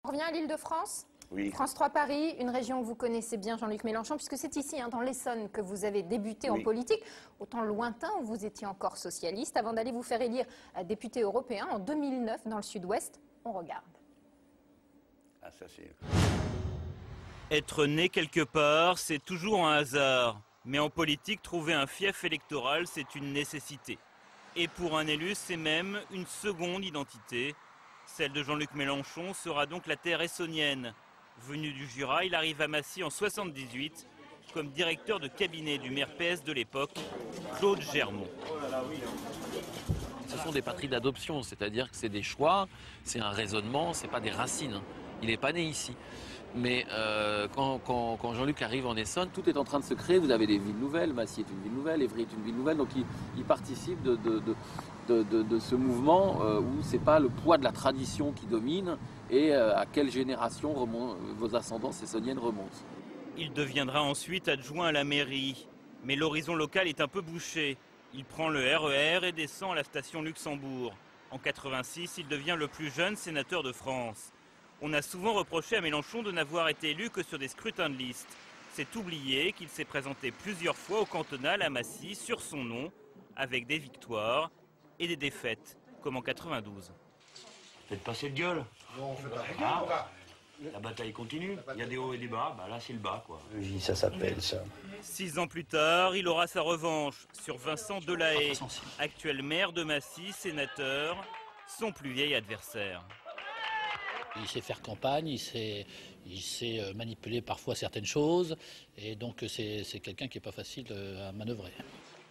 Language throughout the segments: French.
On revient à l'Île-de-France. Oui. France 3 Paris, une région que vous connaissez bien, Jean-Luc Mélenchon, puisque c'est ici, dans l'Essonne, que vous avez débuté en politique, autant lointain où vous étiez encore socialiste, avant d'aller vous faire élire député européen en 2009 dans le Sud-Ouest. On regarde. Ah, ça c'est... Être né quelque part, c'est toujours un hasard. Mais en politique, trouver un fief électoral, c'est une nécessité. Et pour un élu, c'est même une seconde identité. Celle de Jean-Luc Mélenchon sera donc la terre essonnienne. Venu du Jura, il arrive à Massy en 1978 comme directeur de cabinet du maire PS de l'époque, Claude Germont. Ce sont des patries d'adoption, c'est-à-dire que c'est des choix, c'est un raisonnement, c'est pas des racines. Il n'est pas né ici. Mais quand Jean-Luc arrive en Essonne, tout est en train de se créer. Vous avez des villes nouvelles, Massy est une ville nouvelle, Évry est une ville nouvelle. Donc il participe de ce mouvement où ce n'est pas le poids de la tradition qui domine et à quelle génération vos ascendances essonniennes remontent. Il deviendra ensuite adjoint à la mairie. Mais l'horizon local est un peu bouché. Il prend le RER et descend à la station Luxembourg. En 1986, il devient le plus jeune sénateur de France. On a souvent reproché à Mélenchon de n'avoir été élu que sur des scrutins de liste. C'est oublié qu'il s'est présenté plusieurs fois au cantonal à Massy sur son nom, avec des victoires et des défaites, comme en 92. Faites passer de gueule. Non, on fait pas. La bataille continue, il y a des hauts et des bas, là c'est le bas quoi. Oui, ça s'appelle ça. 6 ans plus tard, il aura sa revanche sur Vincent Delahaye, actuel maire de Massy, sénateur, son plus vieil adversaire. Il sait faire campagne, il sait manipuler parfois certaines choses, et donc c'est quelqu'un qui n'est pas facile à manœuvrer.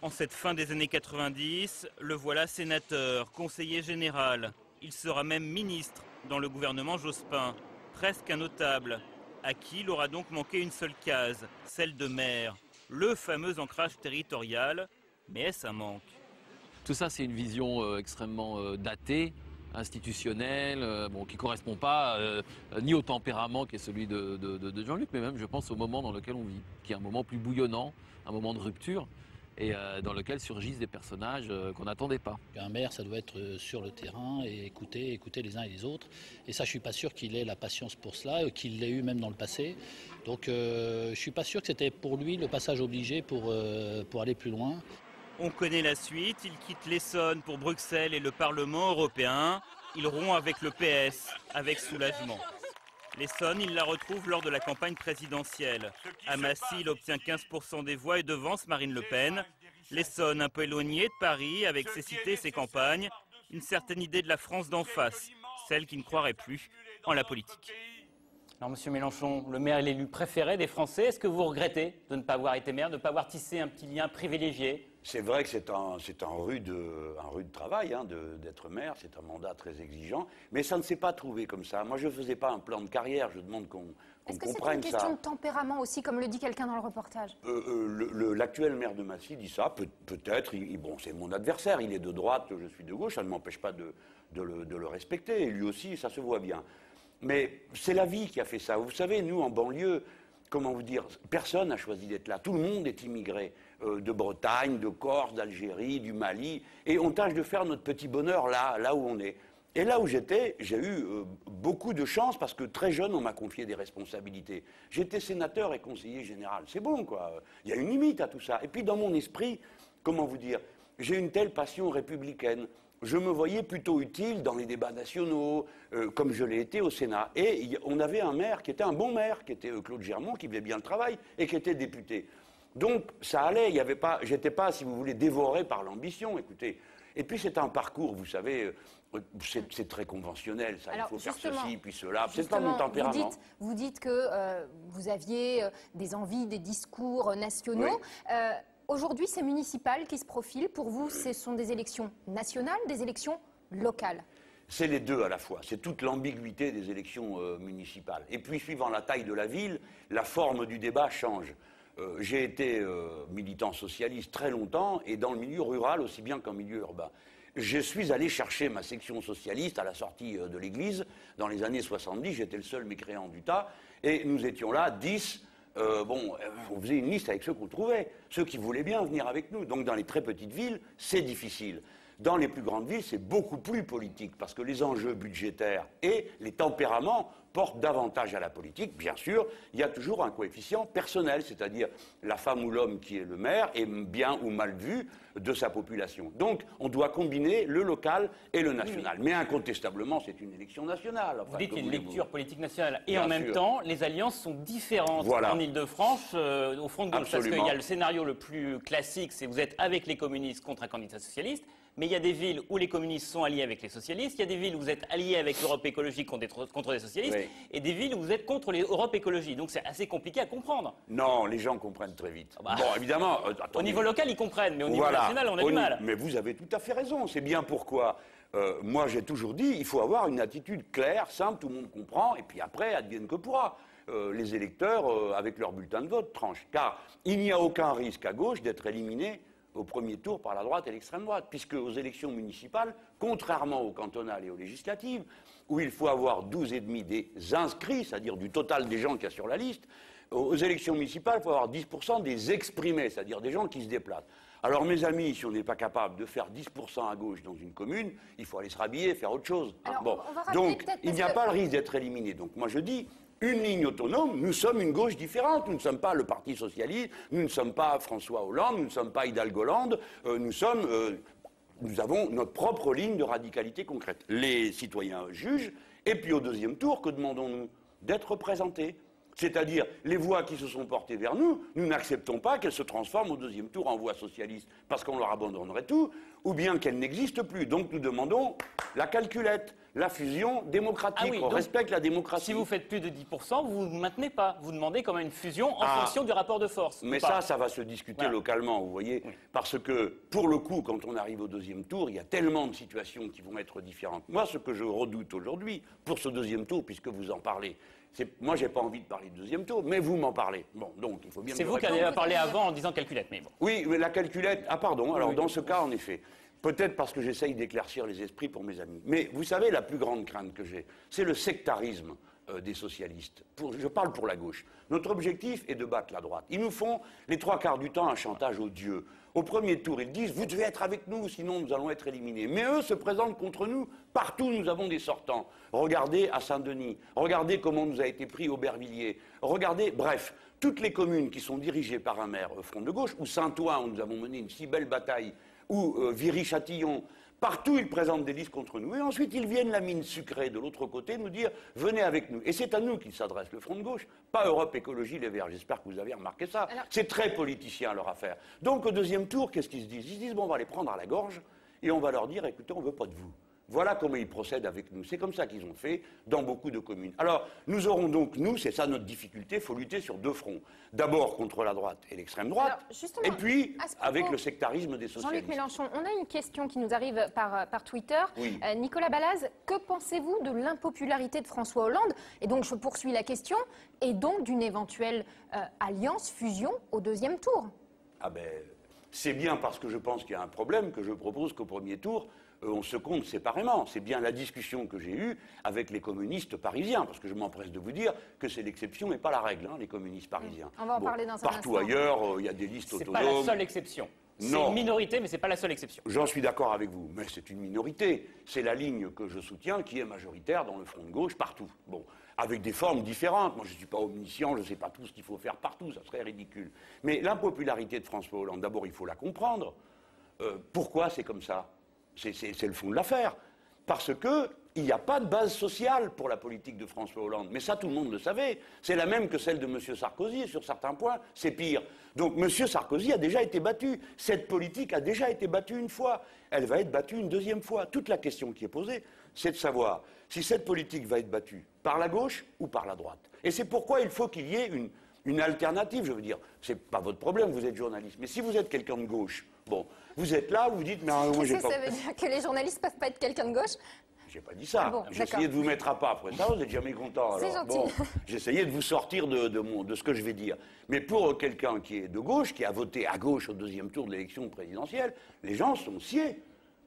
En cette fin des années 90, le voilà sénateur, conseiller général. Il sera même ministre dans le gouvernement Jospin, presque un notable, à qui il aura donc manqué une seule case, celle de maire, le fameux ancrage territorial, mais est-ce un manque? Tout ça, c'est une vision extrêmement datée, institutionnelle, qui ne correspond pas ni au tempérament qui est celui de Jean-Luc, mais même, je pense, au moment dans lequel on vit, qui est un moment plus bouillonnant, un moment de rupture, et dans lequel surgissent des personnages qu'on n'attendait pas. Un maire, ça doit être sur le terrain et écouter les uns et les autres. Et ça, je ne suis pas sûr qu'il ait la patience pour cela, qu'il l'ait eu même dans le passé. Donc, je ne suis pas sûr que c'était pour lui le passage obligé pour aller plus loin. On connaît la suite, il quitte l'Essonne pour Bruxelles et le Parlement européen. Il rompt avec le PS, avec soulagement. L'Essonne, il la retrouve lors de la campagne présidentielle. À Massy, il obtient 15% des voix et devance Marine Le Pen. L'Essonne, un peu éloignée de Paris, avec ses cités et ses campagnes, une certaine idée de la France d'en face, celle qui ne croirait plus en la politique. Alors, Monsieur Mélenchon, le maire est l'élu préféré des Français. Est-ce que vous regrettez de ne pas avoir été maire, de ne pas avoir tissé un petit lien privilégié? C'est vrai que c'est un rude travail d'être maire, c'est un mandat très exigeant, mais ça ne s'est pas trouvé comme ça. Moi, je ne faisais pas un plan de carrière, je demande qu'on comprenne ça. Est-ce que c'est une question de tempérament aussi, comme le dit quelqu'un dans le reportage? L'actuel maire de Massy dit ça, peut-être, bon, c'est mon adversaire, il est de droite, je suis de gauche, ça ne m'empêche pas de le respecter, et lui aussi, ça se voit bien. Mais c'est la vie qui a fait ça. Vous savez, nous, en banlieue, comment vous dire, personne n'a choisi d'être là. Tout le monde est immigré, de Bretagne, de Corse, d'Algérie, du Mali, et on tâche de faire notre petit bonheur là où on est. Et là où j'étais, j'ai eu beaucoup de chance parce que très jeune, on m'a confié des responsabilités. J'étais sénateur et conseiller général. C'est bon, quoi. Il y a une limite à tout ça. Et puis, dans mon esprit, comment vous dire, j'ai une telle passion républicaine. Je me voyais plutôt utile dans les débats nationaux, comme je l'ai été au Sénat. Et on avait un maire qui était un bon maire, qui était Claude Germont, qui faisait bien le travail et qui était député. Donc ça allait, j'étais pas, si vous voulez, dévoré par l'ambition, écoutez. Et puis c'est un parcours, vous savez, c'est très conventionnel, ça. Alors, il faut faire ceci, puis cela. C'est pas mon tempérament. Vous dites que vous aviez des envies, des discours nationaux. Oui. Aujourd'hui, c'est municipal qui se profile. Pour vous, ce sont des élections nationales, des élections locales? C'est les deux à la fois. C'est toute l'ambiguïté des élections municipales. Et puis, suivant la taille de la ville, la forme du débat change. J'ai été militant socialiste très longtemps, et dans le milieu rural aussi bien qu'en milieu urbain. Je suis allé chercher ma section socialiste à la sortie de l'église. Dans les années 70, j'étais le seul mécréant du tas, et nous étions là, 10... on faisait une liste avec ceux qu'on trouvait, ceux qui voulaient bien venir avec nous. Donc dans les très petites villes, c'est difficile. Dans les plus grandes villes, c'est beaucoup plus politique, parce que les enjeux budgétaires et les tempéraments portent davantage à la politique. Bien sûr, il y a toujours un coefficient personnel, c'est-à-dire la femme ou l'homme qui est le maire est bien ou mal vu de sa population. Donc, on doit combiner le local et le national. Mais incontestablement, c'est une élection nationale. Enfin, vous dites qu'il y a une lecture politique nationale. Et bien en même temps, les alliances sont différentes en Ile-de-France au front de gauche. Parce qu'il y a le scénario le plus classique, c'est vous êtes avec les communistes contre un candidat socialiste. Mais il y a des villes où les communistes sont alliés avec les socialistes, il y a des villes où vous êtes alliés avec l'Europe écologique contre les socialistes, et des villes où vous êtes contre l'Europe écologie. Donc c'est assez compliqué à comprendre. Non, les gens comprennent très vite. Bon, évidemment... au niveau local, ils comprennent, mais au niveau national, on a du mal. Mais vous avez tout à fait raison. C'est bien pourquoi, moi j'ai toujours dit, il faut avoir une attitude claire, simple, tout le monde comprend, et puis après, advienne que pourra. Les électeurs, avec leur bulletin de vote, tranchent. Car il n'y a aucun risque à gauche d'être éliminé au premier tour par la droite et l'extrême droite, puisque aux élections municipales, contrairement aux cantonales et aux législatives, où il faut avoir 12,5 des inscrits, c'est-à-dire du total des gens qu'il y a sur la liste, aux élections municipales, il faut avoir 10% des exprimés, c'est-à-dire des gens qui se déplacent. Alors mes amis, si on n'est pas capable de faire 10% à gauche dans une commune, il faut aller se rhabiller, faire autre chose. Alors, bon. Donc il n'y a pas le risque d'être éliminé. Donc moi je dis, une ligne autonome, nous sommes une gauche différente. Nous ne sommes pas le Parti socialiste, nous ne sommes pas François Hollande, nous ne sommes pas Hidalgo Hollande, nous avons notre propre ligne de radicalité concrète. Les citoyens jugent, et puis au deuxième tour, que demandons-nous? D'être représentés. C'est-à-dire, les voix qui se sont portées vers nous, nous n'acceptons pas qu'elles se transforment au deuxième tour en voix socialistes, parce qu'on leur abandonnerait tout, ou bien qu'elles n'existent plus. Donc nous demandons la calculette, la fusion démocratique. On respecte la démocratie. Si vous faites plus de 10%, vous ne maintenez pas. Vous demandez quand même une fusion en fonction du rapport de force. Mais ça va se discuter localement, vous voyez. Oui. Parce que, pour le coup, quand on arrive au deuxième tour, il y a tellement de situations qui vont être différentes. Moi, ce que je redoute aujourd'hui, pour ce deuxième tour, puisque vous en parlez, moi, j'ai pas envie de parler de deuxième tour, mais vous m'en parlez. Bon, donc il faut bien. C'est vous qui avez parlé avant en disant calculette, mais bon. Oui, mais la calculette. Ah, pardon. Alors, dans ce cas, en effet. Peut-être parce que j'essaye d'éclaircir les esprits pour mes amis. Mais vous savez, la plus grande crainte que j'ai, c'est le sectarisme des socialistes. Je parle pour la gauche. Notre objectif est de battre la droite. Ils nous font, les 3/4 du temps, un chantage odieux. Au premier tour, ils disent « Vous devez être avec nous, sinon nous allons être éliminés ». Mais eux se présentent contre nous. Partout, nous avons des sortants. Regardez à Saint-Denis. Regardez comment nous a été pris Aubervilliers. Regardez, bref, toutes les communes qui sont dirigées par un maire front de gauche, ou Saint-Ouen, où nous avons mené une si belle bataille, ou Viry-Châtillon, partout ils présentent des listes contre nous. Et ensuite ils viennent la mine sucrée de l'autre côté nous dire « Venez avec nous ». Et c'est à nous qu'ils s'adressent, le Front de gauche, pas Europe Écologie Les Verts. J'espère que vous avez remarqué ça. C'est très politicien leur affaire. Donc au deuxième tour, qu'est-ce qu'ils se disent? Ils se disent « Bon, on va les prendre à la gorge et on va leur dire « Écoutez, on ne veut pas de vous ». Voilà comment ils procèdent avec nous. C'est comme ça qu'ils ont fait dans beaucoup de communes. Alors, nous aurons donc, nous, c'est ça notre difficulté, il faut lutter sur deux fronts. D'abord contre la droite et l'extrême droite, et puis avec le sectarisme des socialistes. Jean-Luc Mélenchon, on a une question qui nous arrive par Twitter. Oui. Nicolas Balaz, que pensez-vous de l'impopularité de François Hollande? Et donc, je poursuis la question, et donc d'une éventuelle alliance, fusion au deuxième tour? Ah ben, c'est bien parce que je pense qu'il y a un problème que je propose qu'au premier tour, on se compte séparément. C'est bien la discussion que j'ai eue avec les communistes parisiens, parce que je m'empresse de vous dire que c'est l'exception et pas la règle, les communistes parisiens. On va en parler dans un instant. Partout ailleurs, il y a des listes autonomes. C'est pas la seule exception. C'est une minorité, mais c'est pas la seule exception. J'en suis d'accord avec vous, mais c'est une minorité. C'est la ligne que je soutiens qui est majoritaire dans le front de gauche partout. Bon, avec des formes différentes. Moi, je ne suis pas omniscient, je ne sais pas tout ce qu'il faut faire partout, ça serait ridicule. Mais l'impopularité de François Hollande, d'abord, il faut la comprendre. Pourquoi c'est comme ça? C'est le fond de l'affaire. Parce qu'il n'y a pas de base sociale pour la politique de François Hollande. Mais ça, tout le monde le savait. C'est la même que celle de M. Sarkozy, et sur certains points, c'est pire. Donc M. Sarkozy a déjà été battu. Cette politique a déjà été battue une fois. Elle va être battue une deuxième fois. Toute la question qui est posée, c'est de savoir si cette politique va être battue par la gauche ou par la droite. Et c'est pourquoi il faut qu'il y ait une alternative, je veux dire. C'est pas votre problème, vous êtes journaliste. Mais si vous êtes quelqu'un de gauche, bon, vous êtes là, vous dites, mais moi j'ai pas... Ça veut dire que les journalistes peuvent pas être quelqu'un de gauche? J'ai pas dit ça. Ah bon, j'ai essayé de vous mettre à pas après ça, vous êtes jamais content. C'est gentil. Bon, j'ai essayé de vous sortir de ce que je vais dire. Mais pour quelqu'un qui est de gauche, qui a voté à gauche au deuxième tour de l'élection présidentielle, les gens sont sciés.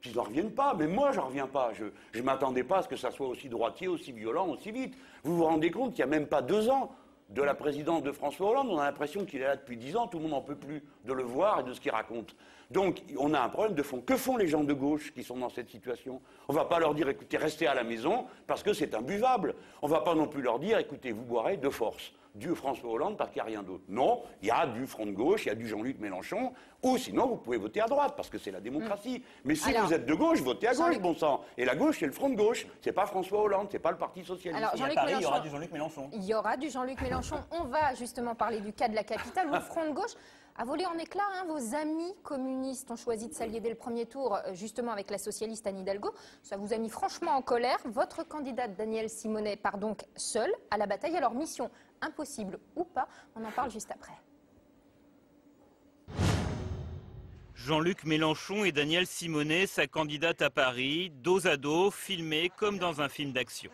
Ils n'en reviennent pas, mais moi, j'en reviens pas. Je ne m'attendais pas à ce que ça soit aussi droitier, aussi violent, aussi vite. Vous vous rendez compte qu'il n'y a même pas 2 ans de la présidence de François Hollande, on a l'impression qu'il est là depuis 10 ans, tout le monde n'en peut plus de le voir et de ce qu'il raconte. Donc on a un problème de fond. Que font les gens de gauche qui sont dans cette situation? On ne va pas leur dire, écoutez, restez à la maison parce que c'est imbuvable. On ne va pas non plus leur dire, écoutez, vous boirez de force du François Hollande parce qu'il n'y a rien d'autre. Non, il y a du Front de gauche, il y a du Jean-Luc Mélenchon, ou sinon vous pouvez voter à droite parce que c'est la démocratie. Mais si vous êtes de gauche, votez à gauche, bon sang. Et la gauche, c'est le Front de gauche, c'est pas François Hollande, c'est pas le Parti socialiste. Alors, à Paris, il y aura du Jean-Luc Mélenchon. Il y aura du Jean-Luc Mélenchon. On va justement parler du cas de la capitale où le Front de gauche a volé en éclats. Vos amis communistes ont choisi de s'allier dès le premier tour, justement avec la socialiste Anne Hidalgo. Ça vous a mis franchement en colère. Votre candidate Danielle Simonet part donc seule à la bataille. Alors, mission impossible ou pas, on en parle juste après. Jean-Luc Mélenchon et Danielle Simonet, sa candidate à Paris, dos à dos, filmés comme dans un film d'action.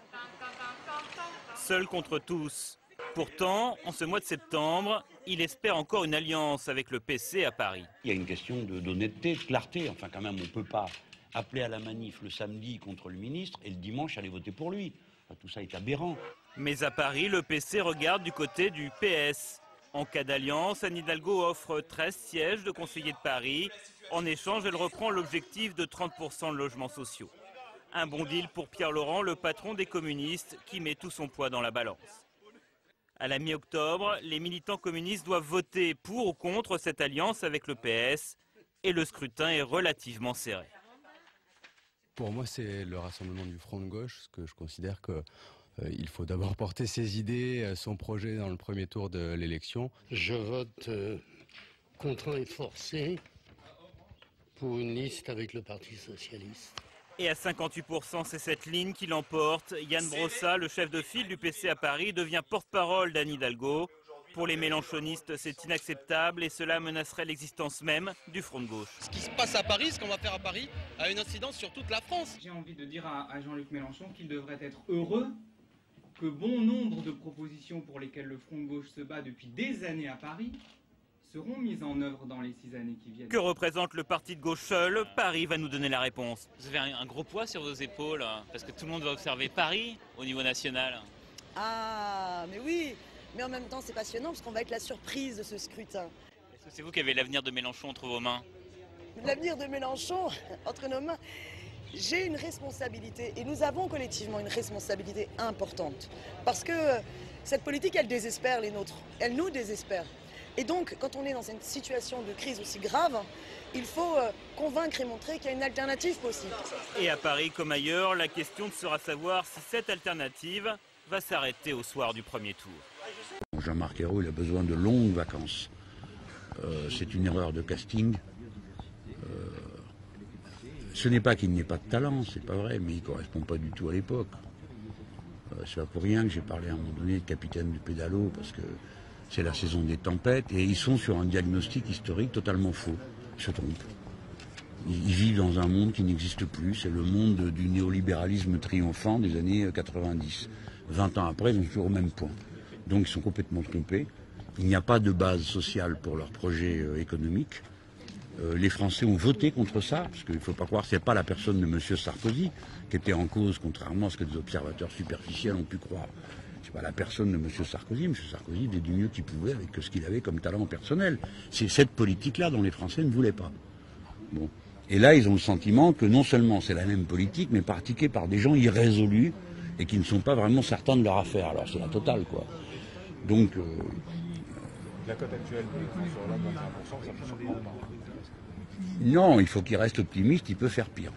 Seul contre tous. Pourtant, en ce mois de septembre, il espère encore une alliance avec le PC à Paris. Il y a une question d'honnêteté, de clarté. Enfin, quand même, on ne peut pas appeler à la manif le samedi contre le ministre et le dimanche aller voter pour lui. Enfin, tout ça est aberrant. Mais à Paris, le PC regarde du côté du PS. En cas d'alliance, Anne Hidalgo offre 13 sièges de conseillers de Paris. En échange, elle reprend l'objectif de 30% de logements sociaux. Un bon deal pour Pierre Laurent, le patron des communistes, qui met tout son poids dans la balance. À la mi-octobre, les militants communistes doivent voter pour ou contre cette alliance avec le PS. Et le scrutin est relativement serré. Pour moi, c'est le rassemblement du Front de gauche, parce que je considère que il faut d'abord porter ses idées, son projet dans le premier tour de l'élection. Je vote contraint et forcé pour une liste avec le Parti socialiste. Et à 58%, c'est cette ligne qui l'emporte. Yann Brossa, le chef de file du PC à Paris, devient porte-parole d'Anne Hidalgo. Pour les mélenchonistes, c'est inacceptable et cela menacerait l'existence même du Front de gauche. Ce qui se passe à Paris, ce qu'on va faire à Paris, a une incidence sur toute la France. J'ai envie de dire à Jean-Luc Mélenchon qu'il devrait être heureux que bon nombre de propositions pour lesquelles le Front de gauche se bat depuis des années à Paris seront mises en œuvre dans les 6 années qui viennent. Que représente le parti de gauche seul? Paris va nous donner la réponse. Vous avez un gros poids sur vos épaules, parce que tout le monde va observer Paris au niveau national. Ah, mais oui, mais en même temps c'est passionnant parce qu'on va être la surprise de ce scrutin. Est-ce que c'est vous qui avez l'avenir de Mélenchon entre vos mains? L'avenir de Mélenchon entre nos mains. J'ai une responsabilité et nous avons collectivement une responsabilité importante. Parce que cette politique, elle désespère les nôtres, elle nous désespère. Et donc, quand on est dans une situation de crise aussi grave, il faut convaincre et montrer qu'il y a une alternative possible. Et à Paris comme ailleurs, la question sera de savoir si cette alternative va s'arrêter au soir du premier tour. Jean-Marc Ayrault, il a besoin de longues vacances. C'est une erreur de casting. Ce n'est pas qu'il n'y ait pas de talent, c'est pas vrai, mais il ne correspond pas du tout à l'époque. C'est pas pour rien que j'ai parlé à un moment donné de capitaine du pédalo, parce que c'est la saison des tempêtes, et ils sont sur un diagnostic historique totalement faux. Ils se trompent. Ils vivent dans un monde qui n'existe plus, c'est le monde du néolibéralisme triomphant des années 90. 20 ans après, ils sont toujours au même point. Donc ils sont complètement trompés. Il n'y a pas de base sociale pour leur projet économique. Les Français ont voté contre ça, parce qu'il ne faut pas croire que ce n'est pas la personne de M. Sarkozy qui était en cause, contrairement à ce que des observateurs superficiels ont pu croire. Ce n'est pas la personne de M. Sarkozy. M. Sarkozy faisait du mieux qu'il pouvait avec ce qu'il avait comme talent personnel. C'est cette politique-là dont les Français ne voulaient pas. Bon. Et là, ils ont le sentiment que non seulement c'est la même politique, mais pratiquée par des gens irrésolus et qui ne sont pas vraiment certains de leur affaire. Alors c'est la totale, quoi. Donc... La cote actuelle de François Hollande, 21%, ça peut surprendre. Non, il faut qu'il reste optimiste, il peut faire pire.